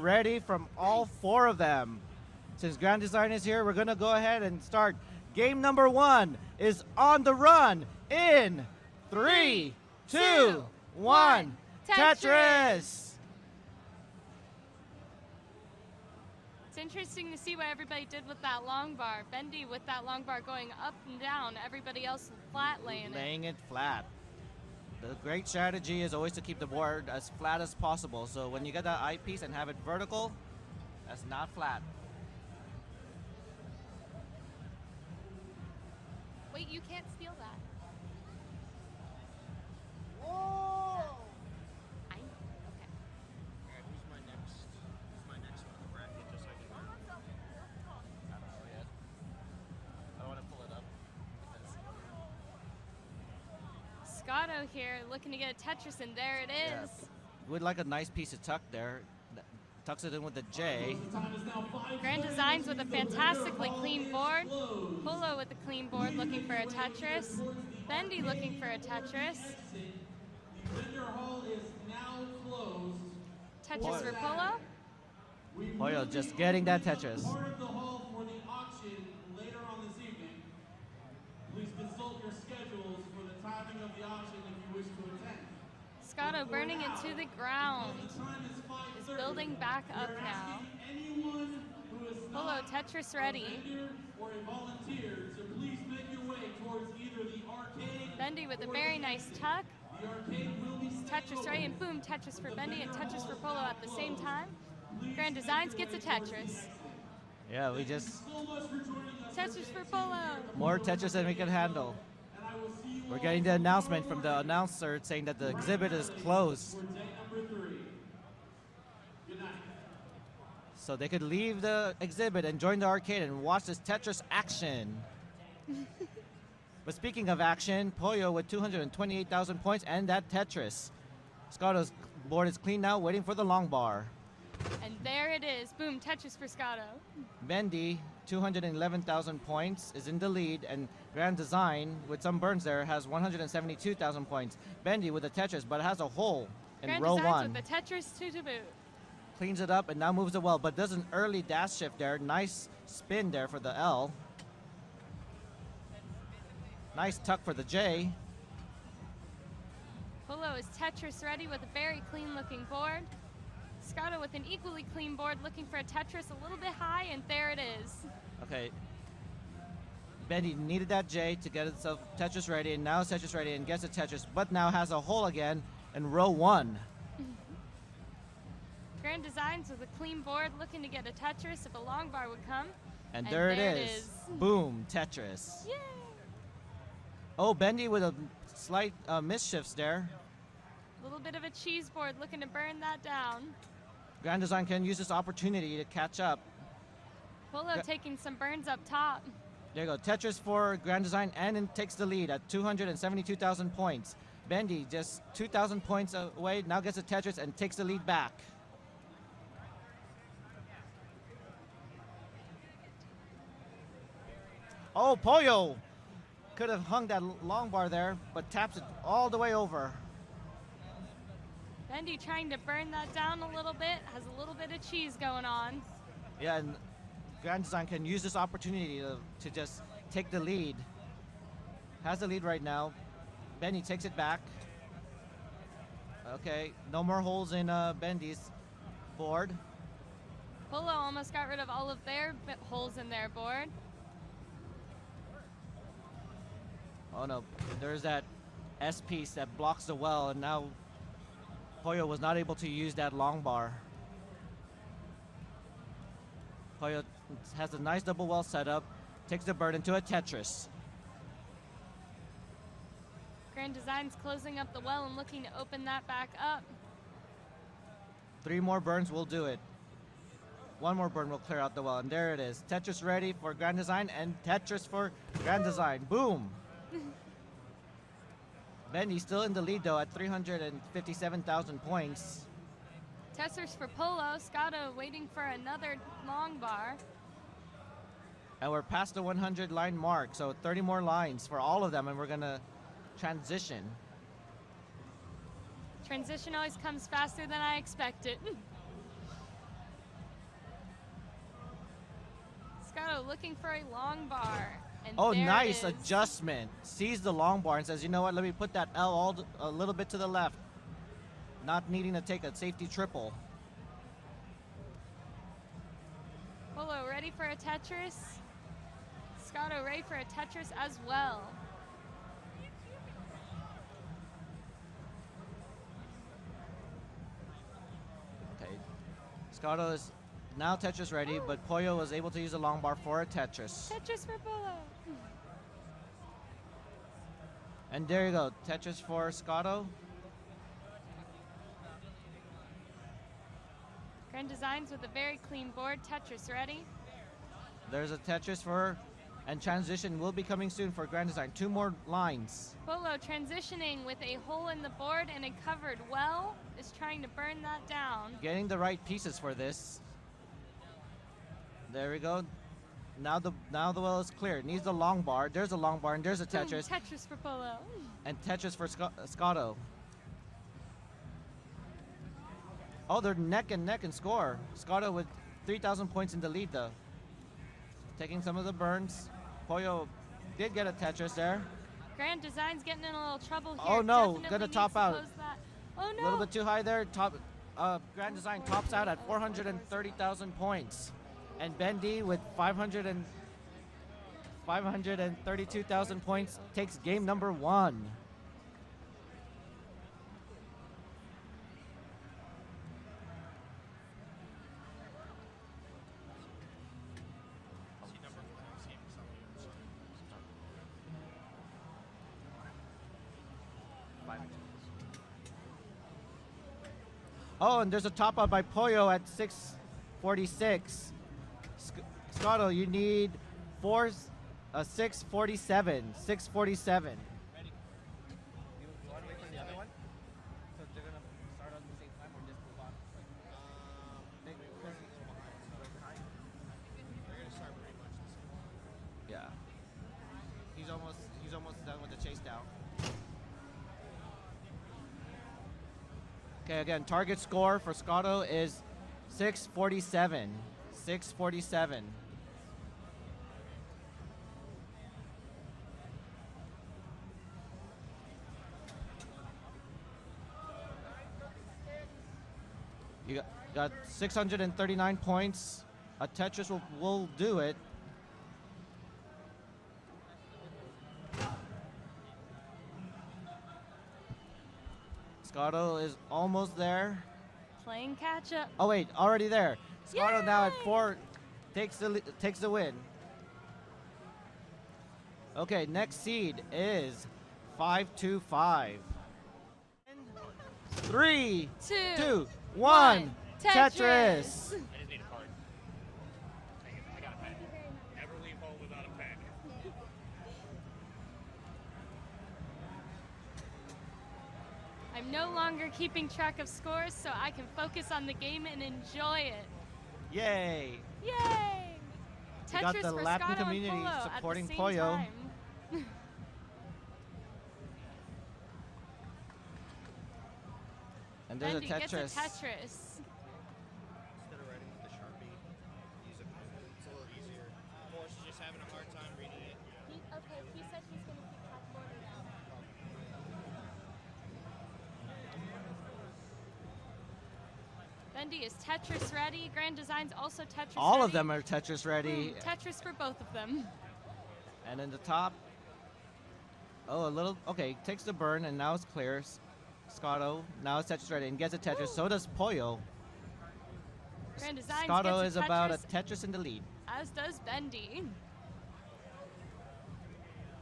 ready from all 4 of them. Since Grand Design is here, we're gonna go ahead and start. Game number 1 is on the run in 3, 2, 1. Tetris! It's interesting to see what everybody did with that long bar. Bendy with that long bar going up and down, everybody else flat laying it flat. The great strategy is always to keep the board as flat as possible. So when you get that eyepiece and have it vertical, that's not flat. Wait, you can't steal that. Whoa! Okay. Alright, who's my next one on the bracket, just so I can learn? I don't know yet. I don't want to pull it up. Scotto here looking to get a Tetris, and there it is. Yeah. We'd like a nice piece of tuck there. Tucks it in with the J. Grand Designs with a fantastically clean board. Pollo with a clean board looking for a Tetris. Bendy looking for a Tetris. Tetris for Pollo. Pollo just getting that Tetris. Please consult your schedules for the timing of the auction if you wish to attend. Scotto burning it to the ground. Is building back up now. Pollo, Tetris ready. Or a volunteer, so please make your way towards either the arcade. Bendy with a very nice tuck. The arcade will be Tetris ready, and boom, Tetris for Bendy and Tetris for Pollo at the same time. Grand Designs gets a Tetris. Yeah, we just... Tetris for Pollo. More Tetris than we can handle. We're getting the announcement from the announcer saying that the exhibit is closed. So they could leave the exhibit and join the arcade and watch this Tetris action. But speaking of action, Pollo with 228,000 points and that Tetris. Scotto's board is clean now, waiting for the long bar. And there it is. Boom, Tetris for Scotto. Bendy, 211,000 points, is in the lead, and Grand Design, with some burns there, has 172,000 points. Bendy with a Tetris, but has a hole in Grand row Designs 1. with the Tetris to boot. Cleans it up and now moves it well, but does an early dash shift there. Nice spin there for the L. Nice tuck for the J. Pollo is Tetris ready with a very clean looking board. Scotto with an equally clean board looking for a Tetris a little bit high, and there it is. Okay. Bendy needed that J to get itself Tetris ready, and now it's Tetris ready and gets a Tetris, but now has a hole again in row 1. Grand Designs with a clean board looking to get a Tetris if a long bar would come. And there it is. Boom, Tetris. Yay! Oh, Bendy with a slight misshifts there. A little bit of a cheese board looking to burn that down. Grand Design can use this opportunity to catch up. Pollo taking some burns up top. There you go. Tetris for Grand Design, and it takes the lead at 272,000 points. Bendy just 2,000 points away, now gets a Tetris and takes the lead back. Oh, Pollo could have hung that long bar there, but taps it all the way over. Bendy trying to burn that down a little bit, has a little bit of cheese going on. Yeah, and Grand Design can use this opportunity to just take the lead. Has the lead right now. Bendy takes it back. Okay, no more holes in Bendy's board. Pollo almost got rid of all of their holes in their board. Oh no, there's that S piece that blocks the well, and now Pollo was not able to use that long bar. Pollo has a nice double well set up, takes the bird into a Tetris. Grand Design's closing up the well and looking to open that back up. 3 more burns will do it. 1 more burn will clear out the well, and there it is. Tetris ready for Grand Design, and Tetris for Grand Design. Boom! Bendy still in the lead though at 357,000 points. Tetris for Pollo. Scotto waiting for another long bar. And we're past the 100 line mark, so 30 more lines for all of them, and we're gonna transition. Transition always comes faster than I expected. looking for a long bar. And Oh, there it nice is. adjustment. Sees the long bar and says, you know what, let me put that L a little bit to the left. Not needing to take a safety triple. Pollo ready for a Tetris. Scotto ready for a Tetris as well. Okay. Scotto is now Tetris ready, but Pollo was able to use a long bar for a Tetris. Tetris for Pollo. And there you go, Tetris for Scotto. Grand Designs with a very clean board. Tetris ready. There's a Tetris for, and transition will be coming soon for Grand Design. 2 more lines. Pollo transitioning with a hole in the board and a covered well is trying to burn that down. Getting the right pieces for this. There we go. Now the well is clear. Needs a long bar. There's a long bar and there's a Tetris. Tetris for Pollo. And Tetris for Scotto. Oh, they're neck and neck in score. Scotto with 3,000 points in the lead though. Taking some of the burns. Pollo did get a Tetris there. Grand Design's getting in a little trouble here. Oh no, Definitely gonna needs top to out. close that. Oh no. A little bit too high there. Grand Design tops out at 430,000 points. And Bendy with 532,000 points takes game number 1. Oh, and there's a top out by Pollo at 646. Scotto, you need 647. 647. Ready? You want to wait for the other one? So they're gonna start at the same time or just move on? Maybe we're a little behind. They're gonna start pretty much the same. Yeah. He's almost done with the chase down. Okay, again, target score for Scotto is 647. 647. You got 639 points. A Tetris will do it. Scotto is almost there. Playing catch up. Oh wait, already there. Scotto now at Yay! 4 takes the win. Okay, next seed is 525. 3, 2, 1. Tetris. I just need a card. I got a pen. Never leave home without a pen. I'm no longer keeping track of scores, so I can focus on the game and enjoy it. Yay! Yay! We got Tetris the for Latin Scotto community and Pollo supporting at the same Pollo. time. And there's Bendy a gets Tetris. a Tetris. Instead of writing with the Sharpie, use a pen. It's a little easier. Morris is just having a hard time reading it. He said he's going to keep track order now. Bendy is Tetris ready. Grand Design's also Tetris ready. All of them are Tetris ready. Tetris for both of them. And in the top, okay, takes the burn and now it's clear. Scotto, now it's Tetris ready and gets a Tetris. Ooh. So does Pollo. Grand Designs Scotto gets is a about a Tetris, Tetris in the lead. as does Bendy.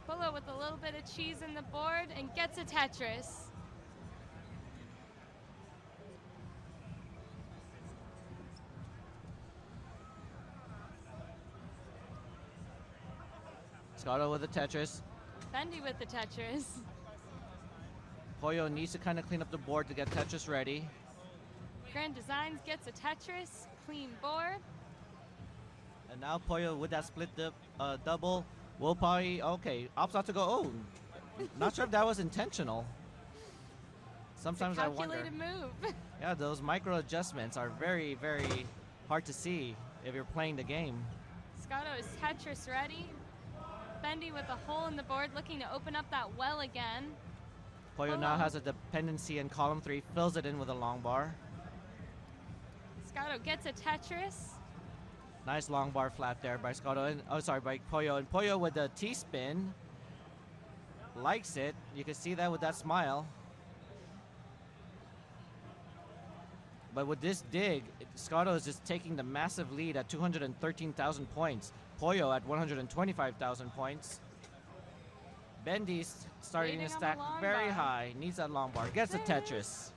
Pollo with a little bit of cheese in the board and gets a Tetris. Scotto with a Tetris. Bendy with the Tetris. Pollo needs to kind of clean up the board to get Tetris ready. Grand Designs gets a Tetris, clean board. And now Pollo with that split double will probably, okay, opts out to go. Oh, not sure if that was intentional. Sometimes I wonder. Calculated move. Yeah, those micro adjustments are very, very hard to see if you're playing the game. Scotto is Tetris ready. Bendy with a hole in the board looking to open up that well again. Pollo now has a dependency in column 3, fills it in with a long bar. Scotto gets a Tetris. Nice long bar flat there by Scotto, and by Pollo. And Pollo with the T-spin. Likes it. You can see that with that smile. But with this dig, Scotto is just taking the massive lead at 213,000 points. Pollo at 125,000 points. Bendy's starting Waiting to on the stack long very bar. high. Needs that long bar. Gets a Tetris.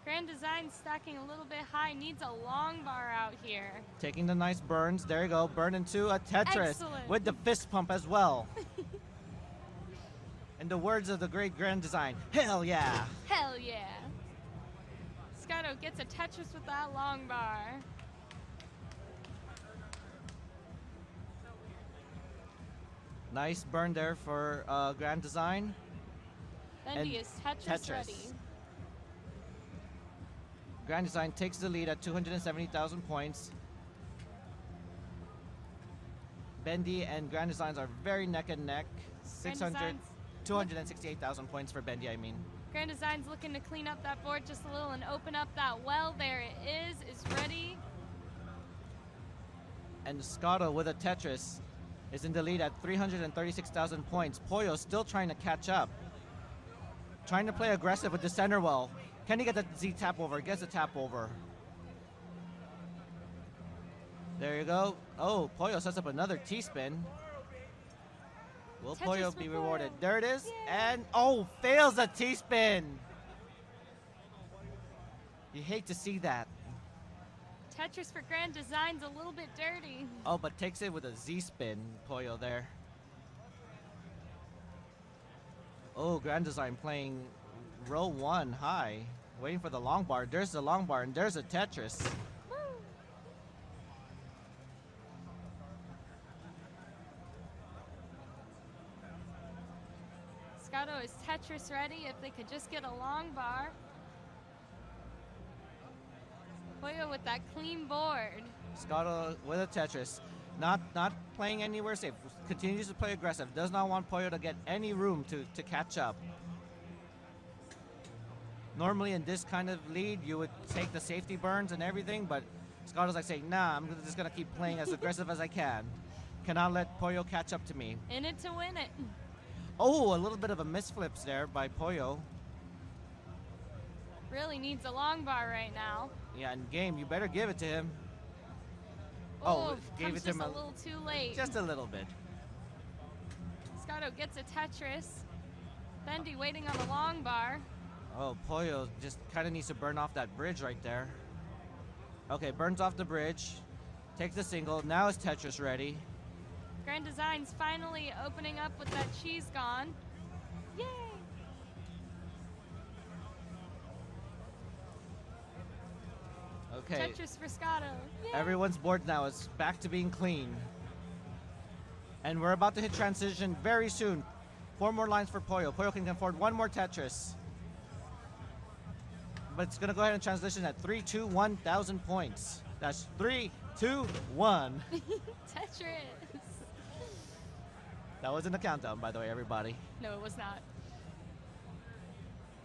Grand Design stacking a little bit high. Needs a long bar out here. Taking the nice burns. There you go. Burn into a Tetris. Excellent. With the fist pump as well. In the words of the great Grand Design, hell yeah. Hell yeah. Scotto gets a Tetris with that long bar. Nice burn there for Grand Design. Bendy And is Tetris ready. Grand Design takes the lead at 270,000 points. Bendy and Grand Designs are very neck and neck. 268,000 points for Bendy, I mean. Grand Design's looking to clean up that board just a little and open up that well. There it is ready. And Scotto with a Tetris is in the lead at 336,000 points. Pollo still trying to catch up. Trying to play aggressive with the center well. Can he get the Z tap over? Gets the tap over. There you go. Oh, Pollo sets up another T-spin. Will Tetris Pollo for be Pollo. rewarded? There it is. Yay. And, oh, fails the T-spin. You hate to see that. Tetris for Grand Design's a little bit dirty. Oh, but takes it with a Z-spin, Pollo there. Oh, Grand Design playing row 1 high. Waiting for the long bar. There's the long bar, and there's a Tetris. Woo. Scotto is Tetris ready if they could just get a long bar. Pollo with that clean board. Scotto with a Tetris. Not playing anywhere safe. Continues to play aggressive. Does not want Pollo to get any room to catch up. Normally in this kind of lead, you would take the safety burns and everything, but Scotto's like saying, nah, I'm just going to keep playing as aggressive as I can. Cannot let Pollo catch up to me. In it to win it. Oh, a little bit of a misflips there by Pollo. Really needs a long bar right now. Yeah, and game, you better give it to him. Oh, gave comes it to just him a little too late. Just a little bit. Scotto gets a Tetris. Bendy waiting on the long bar. Oh, Pollo just kind of needs to burn off that bridge right there. Okay, burns off the bridge. Takes the single. Now is Tetris ready. Grand Design's finally opening up with that cheese gone. Yay! Okay, Tetris for Scotto. Yay! everyone's board now is back to being clean. And we're about to hit transition very soon. 4 more lines for Pollo. Pollo can afford 1 more Tetris. But it's going to go ahead and transition at 3, 2, 1,000 points. That's 3, 2, 1. Tetris. That was in the countdown, by the way, everybody. No, it was not.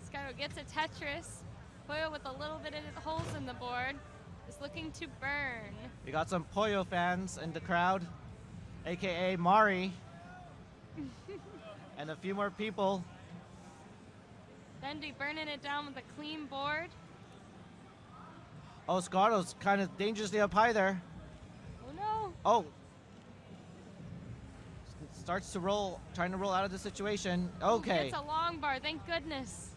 Scotto gets a Tetris. Pollo with a little bit of holes in the board is looking to burn. We got some Pollo fans in the crowd, aka Mari, and a few more people. Bendy burning it down with a clean board. Oh, Scotto's kind of dangerously up high there. Oh no. Oh. Starts to roll, trying to roll out of the situation. Okay. It's a long bar, thank goodness.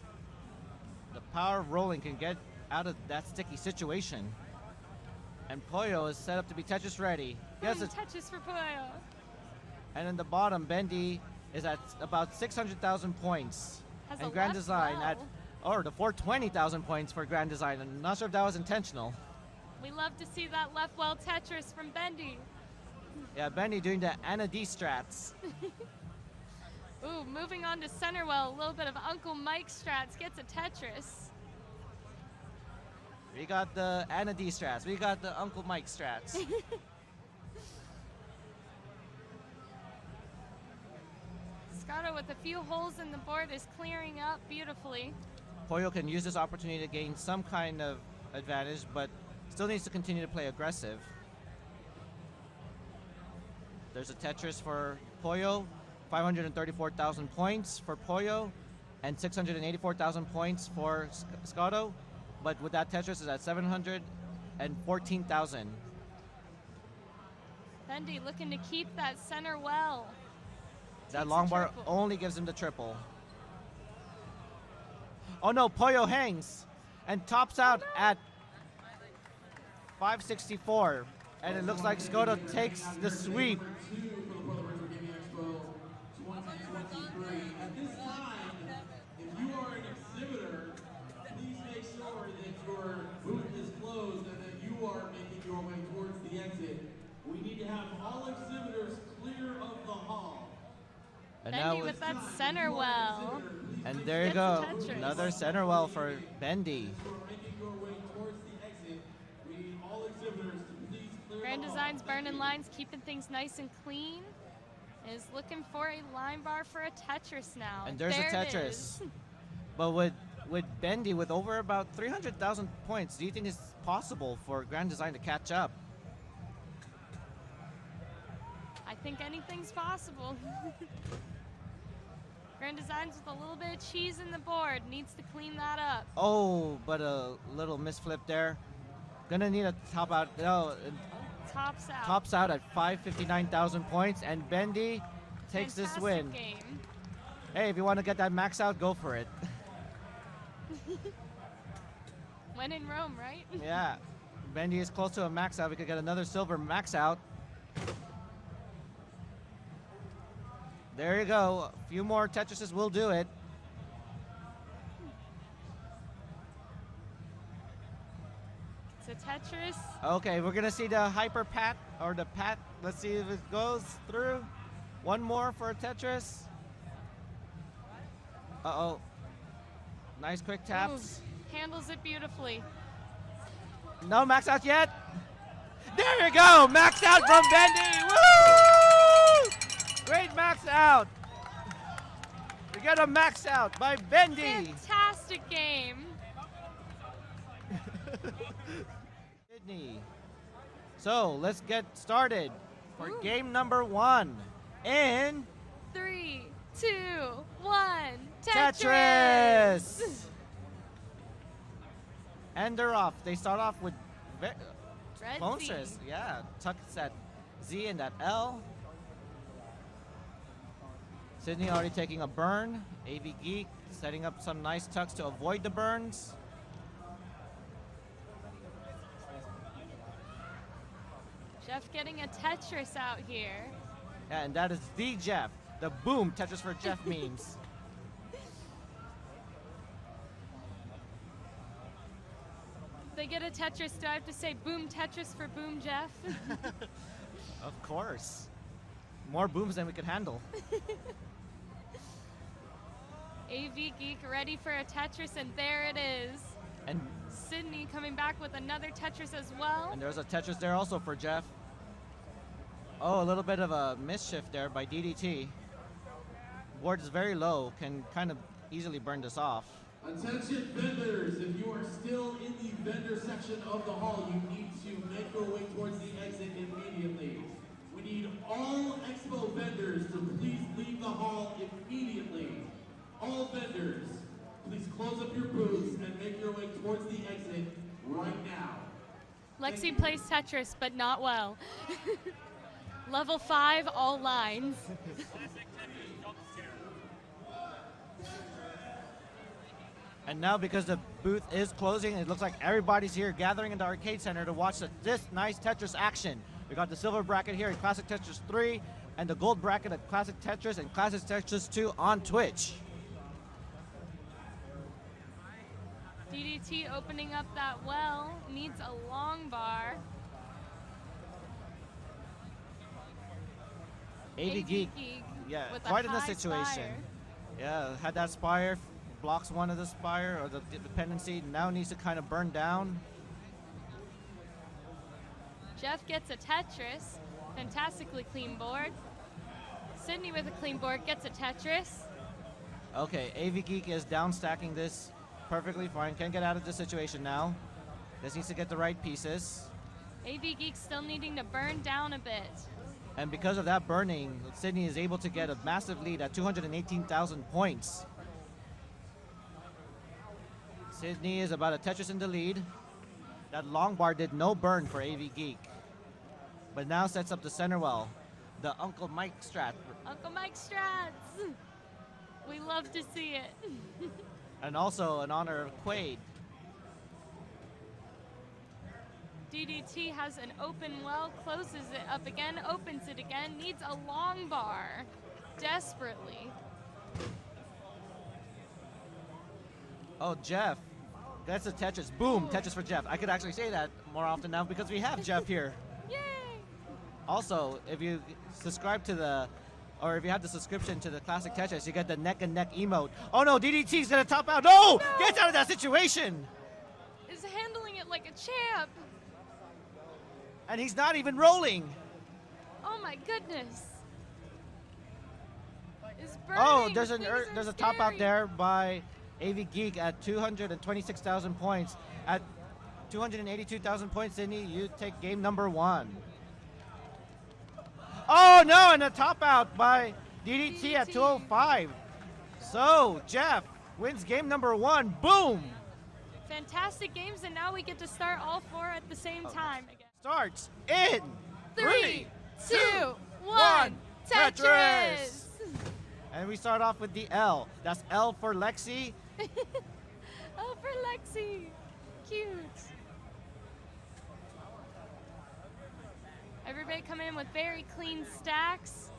The power of rolling can get out of that sticky situation. And Pollo is set up to be Tetris ready. He has a, Tetris for Pollo. and in the bottom, Bendy is at about 600,000 points. Has And a Grand left Design at, well. or the 420,000 points for Grand Design. I'm not sure if that was intentional. We love to see that left well Tetris from Bendy. Yeah, Bendy doing the Anna D strats. Ooh, moving on to center well, a little bit of Uncle Mike strats, gets a Tetris. We got the Anna D strats. We got the Uncle Mike strats. Scotto with a few holes in the board is clearing up beautifully. Pollo can use this opportunity to gain some kind of advantage, but still needs to continue to play aggressive. There's a Tetris for Pollo, 534,000 points for Pollo, and 684,000 points for Scotto. But with that Tetris is at 714,000. Bendy looking to keep that center well. That Takes long a bar triple. only gives him the triple. Oh no, Pollo hangs and tops out at 564. And it looks like Scotto takes the sweep. Two for the Portland Retro Gaming Expo 2023. At this time, if you are an exhibitor, please make sure that your booth is closed and that you are making your way towards the exit. We need to have all exhibitors clear of the hall. And Bendy now with that center well. and there you Gets go. the Tetris. Another center well for Bendy. You are making your way towards the exit. We need all exhibitors to please clear Grand the hall. Designs burning lines, keeping things nice and clean. Is looking for a line bar for a Tetris now. And there's there a it Tetris. is. But with Bendy with over about 300,000 points, do you think it's possible for Grand Design to catch up? I think anything's possible. Grand Designs with a little bit of cheese in the board. Needs to clean that up. Oh, but a little misflip there. Gonna need a top out. No, Tops out. tops out at 559,000 points, and Bendy takes this Fantastic win. game. Hey, if you want to get that max out, go for it. When in Rome, right? Yeah, Bendy is close to a max out. We could get another silver max out. There you go. A few more Tetrises will do it. It's a Tetris. Okay, we're gonna see the hyper pat or the pat. Let's see if it goes through. One more for a Tetris. Uh-oh. Nice quick taps. Ooh, handles it beautifully. No max out yet. There you go, max out from Bendy. Woo! Great max out. We got a max out by Bendy. Fantastic game. Sidney. So let's get started for Ooh. game number 1 in 3, 2, 1. Tetris. And they're off. They start off with Red Bonus. Z. Yeah, tucks that Z and that L. Sidney already taking a burn. Avgeek setting up some nice tucks to avoid the burns. Jeff getting a Tetris out here. Yeah, and that is the Jeff. The boom Tetris for Jeff memes. If they get a Tetris, do I have to say boom Tetris for boom Jeff? Of course. More booms than we could handle. Avgeek ready for a Tetris, and there it is. And Sidney coming back with another Tetris as well. and there's a Tetris there also for Jeff. Oh, a little bit of a mischief there by DDT. Board is very low, can kind of easily burn this off. Attention vendors, if you are still in the vendor section of the hall, you need to make your way towards the exit immediately. We need all expo vendors to please leave the hall immediately. All vendors, please close up your booths and make your way towards the exit right now. Lexi plays Tetris, but not well. Level 5, all lines. And now because the booth is closing, it looks like everybody's here gathering in the arcade center to watch this nice Tetris action. We got the silver bracket here in Classic Tetris 3 and the gold bracket at Classic Tetris and Classic Tetris 2 on Twitch. DDT opening up that well, needs a long bar. Avgeek, yeah, with a quite in the high situation. spire. Yeah, had that spire, blocks one of the spire or the dependency, now needs to kind of burn down. Jeff gets a Tetris, fantastically clean board. Sidney with a clean board gets a Tetris. Okay, Avgeek is down stacking this perfectly fine. Can't get out of this situation now. Just needs to get the right pieces. Avgeek still needing to burn down a bit. And because of that burning, Sidney is able to get a massive lead at 218,000 points. Sidney is about a Tetris in the lead. That long bar did no burn for Avgeek. But now sets up the center well. The Uncle Mike strat. Uncle Mike strats. We love to see it. And also in honor of Quaid. DDT has an open well, closes it up again, opens it again, needs a long bar. Desperately. Oh, Jeff. That's a Tetris. Boom, Tetris for Jeff. I could actually say that more often now because we have Jeff here. Yay! Also, if you subscribe to the, or if you have the subscription to the Classic Tetris, you get the neck and neck emote. Oh no, DDT's gonna top out. No! Get out of that situation! Is handling it like a champ. And he's not even rolling. Oh my goodness. Is burning. Oh, there's Things a are top out scary. there by Avgeek at 226,000 points. At 282,000 points, Sidney, you take game number 1. Oh no, and a top out by DDT at 205. So, Jeff wins game number 1. Boom! Fantastic games, and now we get to start all 4 at the same time again. Starts in 3, 2, 1, Tetris! And we start off with the L. That's L for Lexi. Oh, for Lexi. Cute. Everybody coming in with very clean stacks.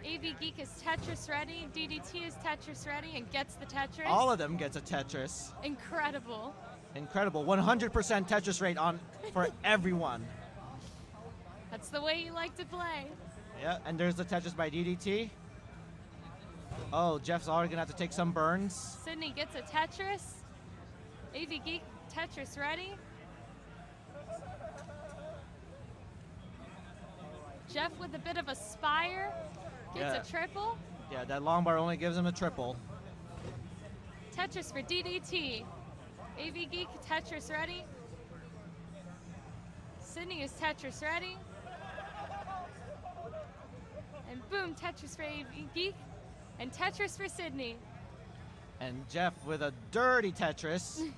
Avgeek is Tetris ready. DDT is Tetris ready and gets the Tetris. All of them gets a Tetris. Incredible. Incredible. 100% Tetris rate on for everyone. That's the way you like to play. Yeah, and there's the Tetris by DDT. Oh, Jeff's already gonna have to take some burns. Sidney gets a Tetris. Avgeek Tetris ready. Jeff with a bit of a spire gets a triple. Yeah, that long bar only gives him a triple. Tetris for DDT. Avgeek Tetris ready. Sidney is Tetris ready. And boom, Tetris for Avgeek. And Tetris for Sidney. And Jeff with a dirty Tetris.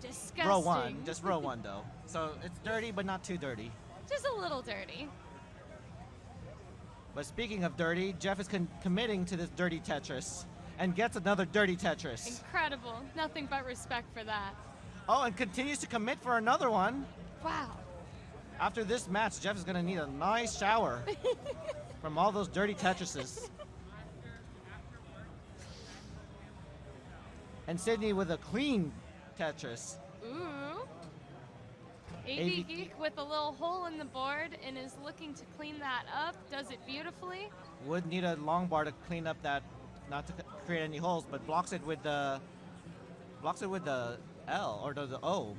Disgusting. Row 1, just row 1 though. So it's dirty, but not too dirty. Just a little dirty. But speaking of dirty, Jeff is committing to this dirty Tetris and gets another dirty Tetris. Incredible. Nothing but respect for that. Oh, and continues to commit for another one. Wow. After this match, Jeff is going to need a nice shower from all those dirty Tetrises. And Sidney with a clean Tetris. Ooh. Avgeek with a little hole in the board and is looking to clean that up. Does it beautifully. Would need a long bar to clean up that, not to create any holes, but blocks it with the L or the O.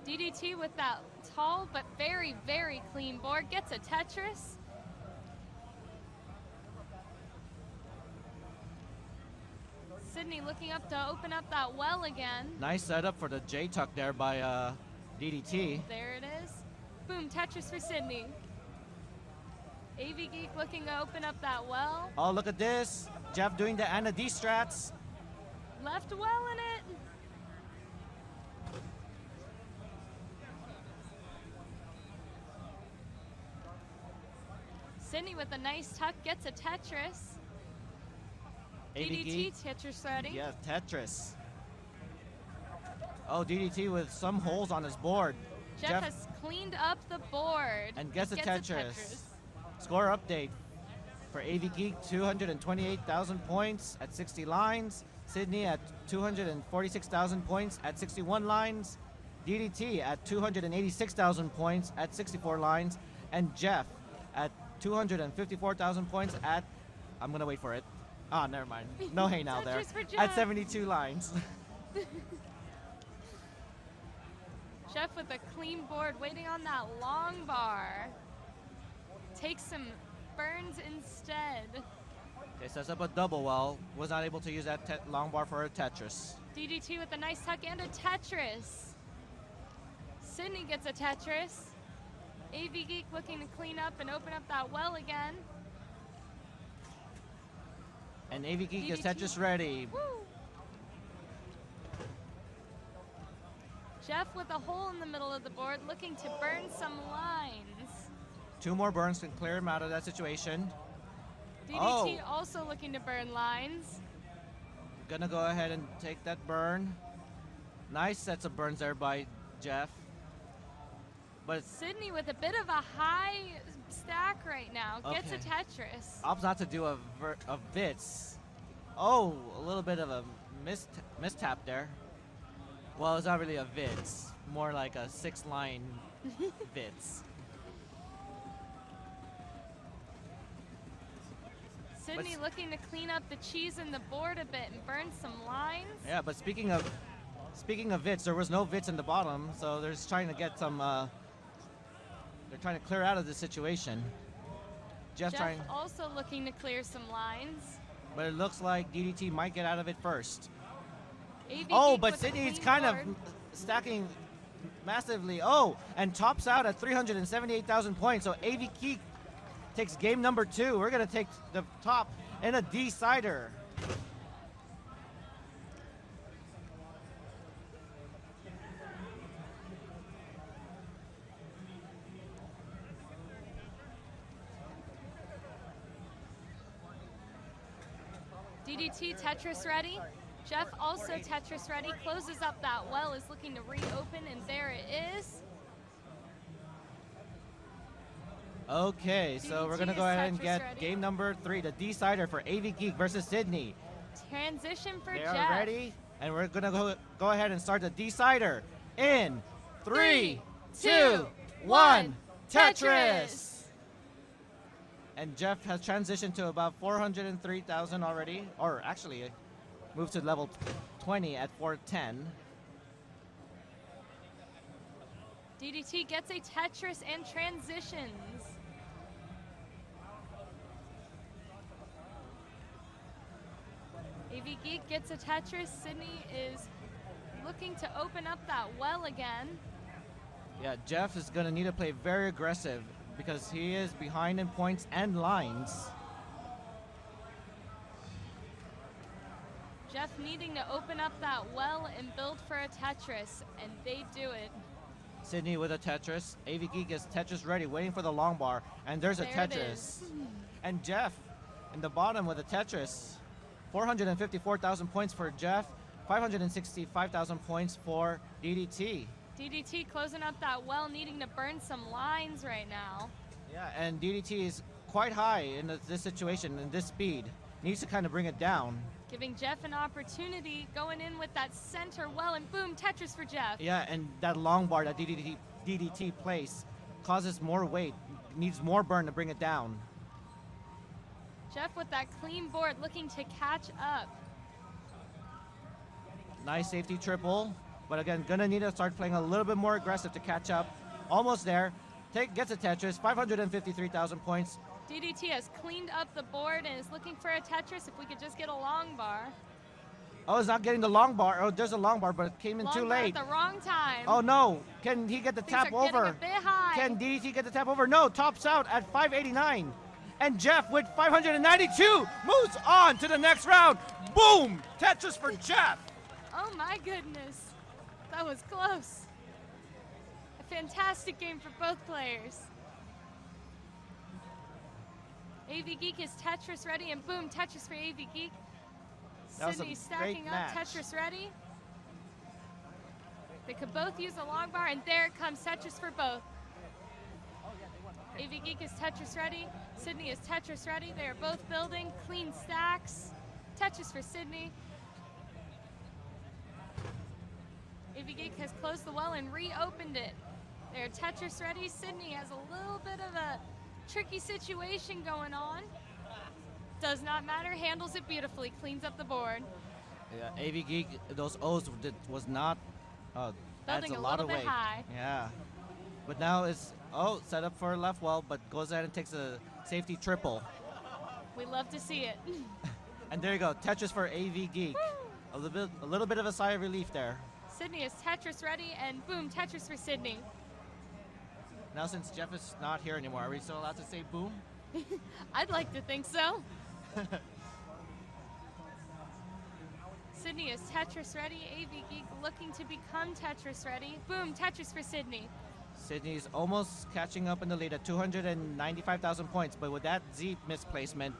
DDT with that tall but very, very clean board gets a Tetris. Sidney looking up to open up that well again. Nice setup for the J tuck there by DDT. There it is. Boom, Tetris for Sidney. Avgeek looking to open up that well. Oh, look at this. Jeff doing the Anna D strats. Left well in it. Sidney with a nice tuck gets a Tetris. DDT Tetris ready. Yeah, Tetris. Oh, DDT with some holes on his board. Jeff has cleaned up the board. And gets a Tetris. Score update for Avgeek, 228,000 points at 60 lines. Sidney at 246,000 points at 61 lines. DDT at 286,000 points at 64 lines. And Jeff at 254,000 points at, I'm going to wait for it. Ah, never mind. No hey now there. Tetris for Jeff. At 72 lines. Jeff with a clean board, waiting on that long bar. Takes some burns instead. Okay, sets up a double well. Was not able to use that long bar for a Tetris. DDT with a nice tuck and a Tetris. Sidney gets a Tetris. Avgeek looking to clean up and open up that well again. And Avgeek is DDT. Tetris ready. Woo. Jeff with a hole in the middle of the board looking to burn some lines. 2 more burns can clear him out of that situation. DDT also looking to burn lines. Gonna go ahead and take that burn. Nice sets of burns there by Jeff. But Sidney with a bit of a high stack right now. Gets a Okay. Tetris. opts not to do a Vits. Oh, a little bit of a mistap there. Well, it's not really a Vits. More like a 6-line Vits. Sidney looking to clean up the cheese in the board a bit and burn some lines. Yeah, but speaking of Vits, there was no Vits in the bottom, so they're just trying to get some. They're trying to clear out of the situation. Jeff Jeff trying, also looking to clear some lines. but it looks like DDT might get out of it first. Avgeek Oh, but with a Sidney's clean kind board. of stacking massively. Oh, and tops out at 378,000 points. So Avgeek takes game number 2. We're gonna take the top in a decider. DDT Tetris ready. Jeff also Tetris ready. Closes up that well, is looking to reopen, and there it is. Okay, so we're gonna DDT go is ahead and Tetris get ready. game number 3, the decider for Avgeek versus Sidney. Transition for They Jeff. are ready, and we're gonna go ahead and start the decider in 3, 2, 1, Tetris. And Jeff has transitioned to about 403,000 already, or actually moved to level 20 at 410. DDT gets a Tetris and transitions. Avgeek gets a Tetris. Sidney is looking to open up that well again. Yeah, Jeff is gonna need to play very aggressive because he is behind in points and lines. Jeff needing to open up that well and build for a Tetris, and they do it. Sidney with a Tetris. Avgeek is Tetris ready, waiting for the long bar, and there's a There it Tetris. is. And Jeff in the bottom with a Tetris. 454,000 points for Jeff, 565,000 points for DDT. DDT closing up that well, needing to burn some lines right now. Yeah, and DDT is quite high in this situation, in this speed. Needs to kind of bring it down. Giving Jeff an opportunity, going in with that center well, and boom, Tetris for Jeff. Yeah, and that long bar that DDT plays causes more weight, needs more burn to bring it down. Jeff with that clean board looking to catch up. Nice safety triple, but again, gonna need to start playing a little bit more aggressive to catch up. Almost there. Gets a Tetris, 553,000 points. DDT has cleaned up the board and is looking for a Tetris if we could just get a long bar. Oh, it's not getting the long bar. Oh, there's a long bar, but it came in Long too bar late. at the wrong time. Oh no, can he get the Things tap are getting over? a bit high. Can DDT get the tap over? No, tops out at 589. And Jeff with 592 moves on to the next round. Boom! Tetris for Jeff. Oh my goodness. That was close. A fantastic game for both players. Avgeek is Tetris ready, and boom, Tetris for Avgeek. That was a Sidney stacking great up, match. Tetris ready. They could both use a long bar, and there it comes, Tetris for both. Avgeek is Tetris ready. Sidney is Tetris ready. They are both building clean stacks. Tetris for Sidney. Avgeek has closed the well and reopened it. They're Tetris ready. Sidney has a little bit of a tricky situation going on. Does not matter, handles it beautifully, cleans up the board. Yeah, Avgeek, those O's was not, adds Building a a lot little of bit weight. high. Yeah. But now it's, set up for a left well, but goes ahead and takes a safety triple. We love to see it. And there you go, Tetris for Avgeek. A little bit of a sigh of relief there. Sidney is Tetris ready, and boom, Tetris for Sidney. Now since Jeff is not here anymore, are we still allowed to say boom? I'd like to think so. Sidney is Tetris ready. Avgeek looking to become Tetris ready. Boom, Tetris for Sidney. Sidney's almost catching up in the lead at 295,000 points, but with that Z misplacement,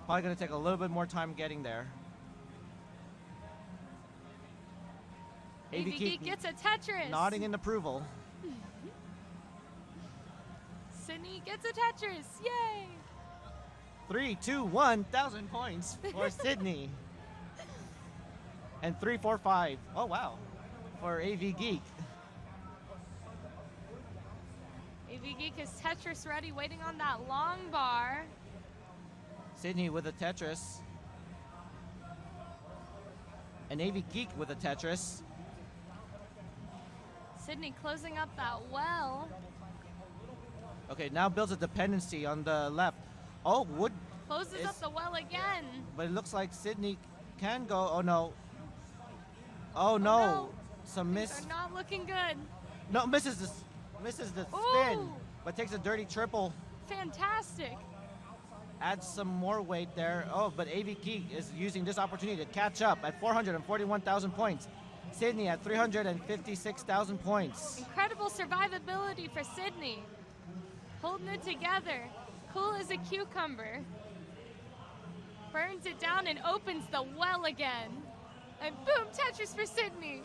probably going to take a little bit more time getting there. Avgeek gets a Tetris. Nodding in approval. Sidney gets a Tetris. Yay! 3, 2, 1, 1,000 points for Sidney. And 3, 4, 5. Oh, wow. For Avgeek. Avgeek is Tetris ready, waiting on that long bar. Sidney with a Tetris. And Avgeek with a Tetris. Sidney closing up that well. Okay, now builds a dependency on the left. Oh, wood. Closes up the well again. But it looks like Sidney can go. Oh, no. Oh, no. Some miss. They're not looking good. No, misses the spin, Ooh. but takes a dirty triple. Fantastic. Adds some more weight there. Oh, but Avgeek is using this opportunity to catch up at 441,000 points. Sidney at 356,000 points. Incredible survivability for Sidney. Holding it together. Cool as a cucumber. Burns it down and opens the well again. And boom, Tetris for Sidney.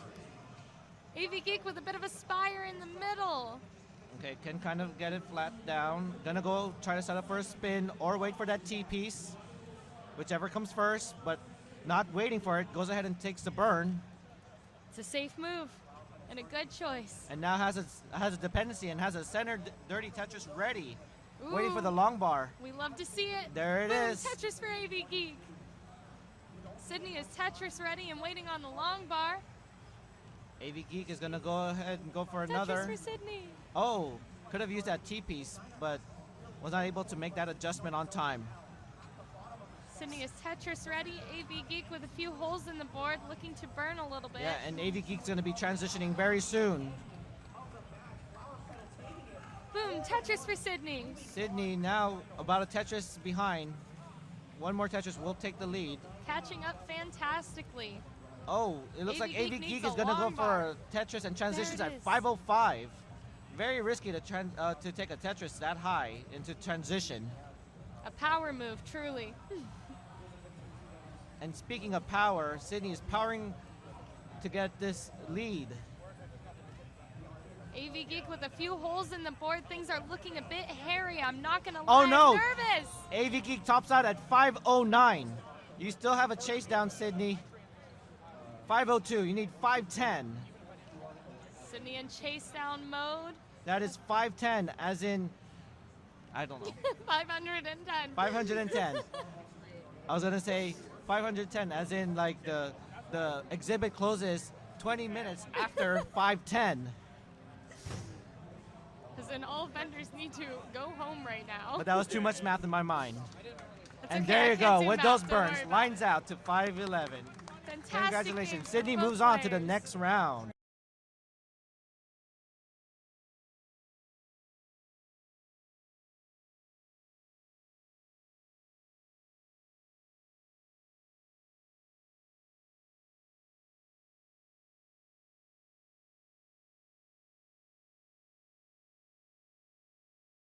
Avgeek with a bit of a spire in the middle. Okay, can kind of get it flat down. Gonna go try to set up for a spin or wait for that T-piece. Whichever comes first, but not waiting for it. Goes ahead and takes the burn. It's a safe move and a good choice. And now has a dependency and has a center dirty Tetris ready. Ooh, Waiting for the long bar. We love to see it. There it Boom, is. Tetris for Avgeek. Sidney is Tetris ready and waiting on the long bar. Avgeek is gonna go ahead and go for Tetris another. for Sidney. Oh, could have used that T-piece, but was not able to make that adjustment on time. Sidney is Tetris ready. Avgeek with a few holes in the board, looking to burn a little bit. Yeah, and Avgeek's gonna be transitioning very soon. Boom, Tetris for Sidney. Sidney now about a Tetris behind. One more Tetris will take the lead. Catching up fantastically. Oh, it looks like Avgeek Avgeek needs is a gonna go long for bar. a Tetris and transitions There it at is. 5:05. Very risky to take a Tetris that high into transition. A power move, truly. And speaking of power, Sidney is powering to get this lead. Avgeek with a few holes in the board. Things are looking a bit hairy. I'm not gonna lie. Oh, no. I'm nervous. Avgeek tops out at 5:09. You still have a chase down, Sidney. 5:02. You need 5:10. Sidney in chase down mode. That is 5:10, as in, I don't know, 510. 510. I was gonna say 510, as in like the exhibit closes 20 minutes after 5:10. Because then all vendors need to go home right now. But that was too much math in my mind. That's And okay, there I you can't go, do with math, those don't worry burns, about lines out to 5:11. Fantastic Congratulations, game for Sidney both moves on to the players. next round.